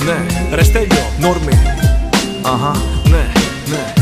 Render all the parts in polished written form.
ναι, Ρεστέλιο, Νόρμι. Αχα, ναι, ναι.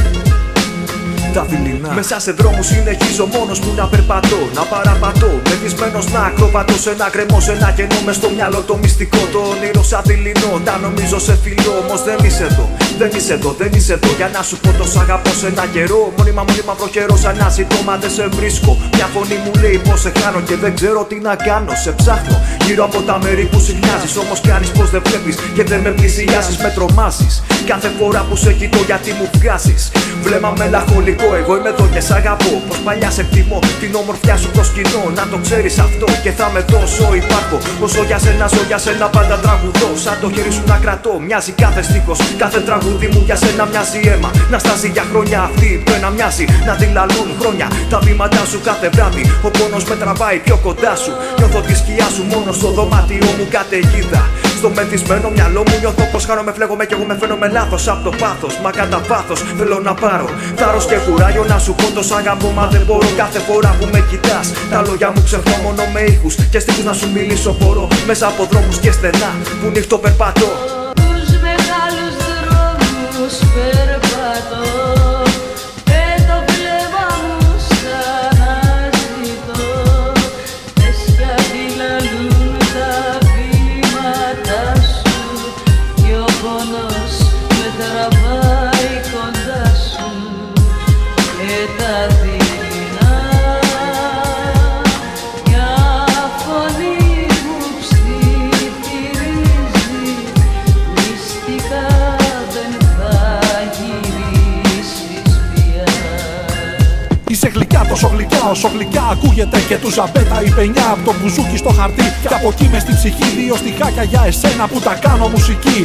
Τα δειλινά. Μέσα σε δρόμους συνεχίζω μόνος μου να περπατώ, να παραπατώ. Μεθυσμένος να ακροβατώ σε ένα γκρεμό, σε ένα κενό. Μες στο μυαλό το μυστικό, το όνειρο σαν δειλινό. Τα νομίζω σε φιλό, όμως δεν είσαι εδώ. Δεν είσαι εδώ, δεν είσαι εδώ. Για να σου πω το σ' αγαπώ σε ένα καιρό. Μόνιμα βροχερό σαν να ζητώ, μα δεν σε βρίσκω. Μια φωνή μου λέει πως σε χάνω και δεν ξέρω τι να κάνω. Σε ψάχνω γύρω από τα μέρη που συχνιάζεις. Όμως κάνεις πως δεν βλέπεις και δεν με πλησιάζεις. Με τρομάζεις κάθε φορά που σε κοιτώ, γιατί μου βγάζεις βλέμμα μελαγχολικό. Εγώ είμαι εδώ και σ' αγαπώ. Πως παλιά σε εκτιμώ, την όμορφιά σου προσκυνώ. Να το ξέρεις αυτό και θα με δώσω υπάρχω. Όσο για σένα ζω, για σένα πάντα τραγουδώ. Σαν το χέρι σου να κρατώ, μοιάζει κάθε στίχος. Κάθε τραγούδι μου για σένα μοιάζει αίμα. Να στάζει για χρόνια αυτή που ένα μοιάζει. Να δηλαλούν χρόνια τα βήματά σου κάθε βράδυ. Ο πόνος με τραβάει πιο κοντά σου. Νιώθω τη σκιά σου μόνο στο δωμάτιό μου καταιγίδα. Στο μεθυσμένο μυαλό μου νιώθω πως χάνομαι, φλέγομαι κι εγώ με φαίνομαι λάθος απ' το πάθος. Μα κατά βάθος θέλω να πάρω θάρρος και κουράγιο να σου πω το σ' αγαπώ. Μα δεν μπορώ κάθε φορά που με κοιτάς. Τα λόγια μου ξεχνώ μόνο με ήχους και στίχους να σου μιλήσω. Μπορώ μέσα από δρόμους και στενά που νύχτω περπατώ. Τους μεγάλους δρόμους περπατώ. Είσαι γλυκιά, τόσο γλυκιά, όσο γλυκιά ακούγεται και του Ζαμπέτα η πενιά από το μπουζούκι στο χαρτί. Και από εκεί μες στην ψυχή δύο στιχάκια για εσένα που τα κάνω μουσική.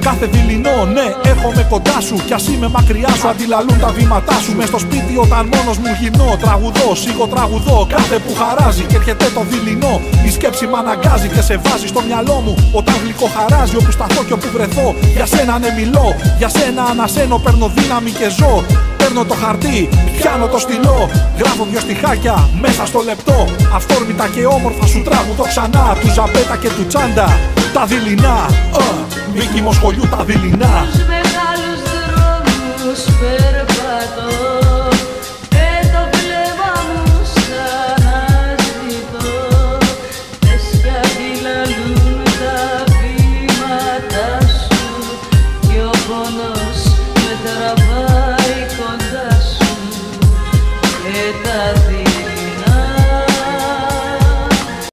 Κάθε δειλινό, ναι, έρχομαι κοντά σου. Κι ας είμαι μακριά σου, αντιλαλούν τα βήματά σου. Μες στο σπίτι όταν μόνος μου γυρνώ, τραγουδώ, τραγουδώ. Κάθε που χαράζει και έρχεται το δειλινό. Η σκέψη μ' αναγκάζει και σε βάζει στο μυαλό μου. Όταν γλυκοχαράζει, όπου σταθώ και όπου βρεθώ. Για σένα ναι μιλώ, για σένα ανασένω, παίρνω δύναμη και ζω. Παίρνω το χαρτί, πιάνω το στυλό. Γράφω δυο στιχάκια μέσα στο λεπτό. Αυθόρμητα και όμορφα σου τραγουδώ ξανά. Του Ζαμπέτα και του Τσάντα, τα δειλινά. Μίκη Μοσχολιού, τα δειλινά. Τους μεγάλους δρόμους περπατώ. Το βλέμμα μου σαν αναζητώ. Λες κι αντιλαλούν τα βήματά σου. Και ο πόνος με τραβάει κοντά σου. Και τα δειλινά.